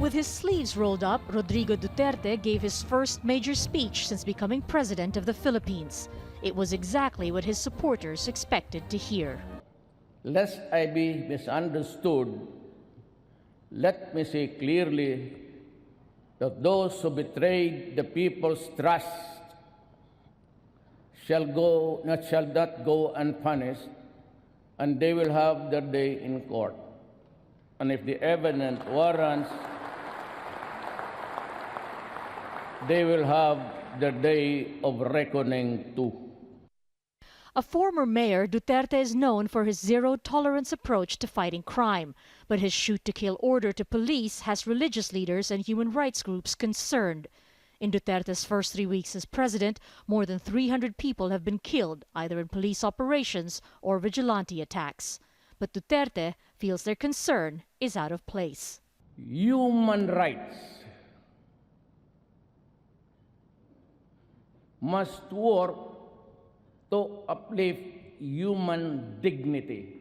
With his sleeves rolled up, Rodrigo Duterte gave his first major speech since becoming president of the Philippines. It was exactly what his supporters expected to hear. Lest I be misunderstood, let me say clearly that those who betrayed the people's trust shall not go unpunished, and they will have their day in court. And if the evidence warrants, they will have their day of reckoning too. A former mayor, Duterte is known for his zero-tolerance approach to fighting crime, but his shoot-to-kill order to police has religious leaders and human rights groups concerned. In Duterte's first 3 weeks as president, more than 300 people have been killed, either in police operations or vigilante attacks. But Duterte feels their concern is out of place. Human rights must work to uplift human dignity.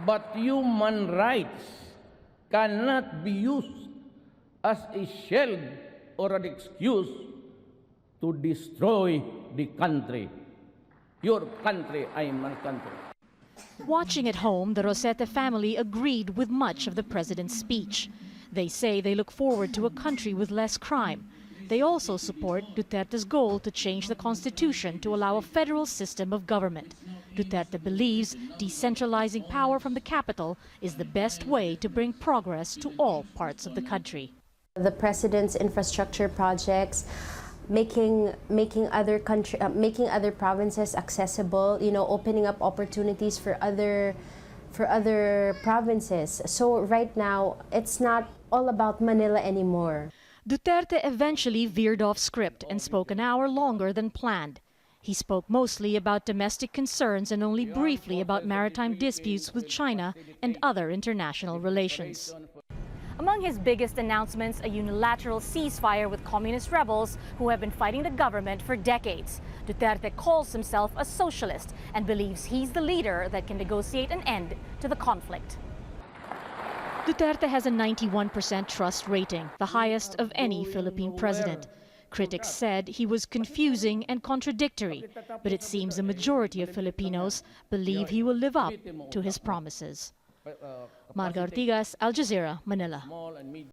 But human rights cannot be used as a shield or an excuse to destroy the country. Your country, I am my country. Watching at home, the Rosete family agreed with much of the president's speech. They say they look forward to a country with less crime. They also support Duterte's goal to change the constitution to allow a federal system of government. Duterte believes decentralizing power from the capital is the best way to bring progress to all parts of the country. The president's infrastructure projects, making other provinces accessible, opening up opportunities for other provinces. So right now, it's not all about Manila anymore. Duterte eventually veered off script and spoke an hour longer than planned. He spoke mostly about domestic concerns and only briefly about maritime disputes with China and other international relations. Among his biggest announcements, a unilateral ceasefire with communist rebels who have been fighting the government for decades. Duterte calls himself a socialist and believes he's the leader that can negotiate an end to the conflict. Duterte has a 91% trust rating, the highest of any Philippine president. Critics said he was confusing and contradictory, but it seems a majority of Filipinos believe he will live up to his promises. Marga, Ortigas, Jazeera, Manila.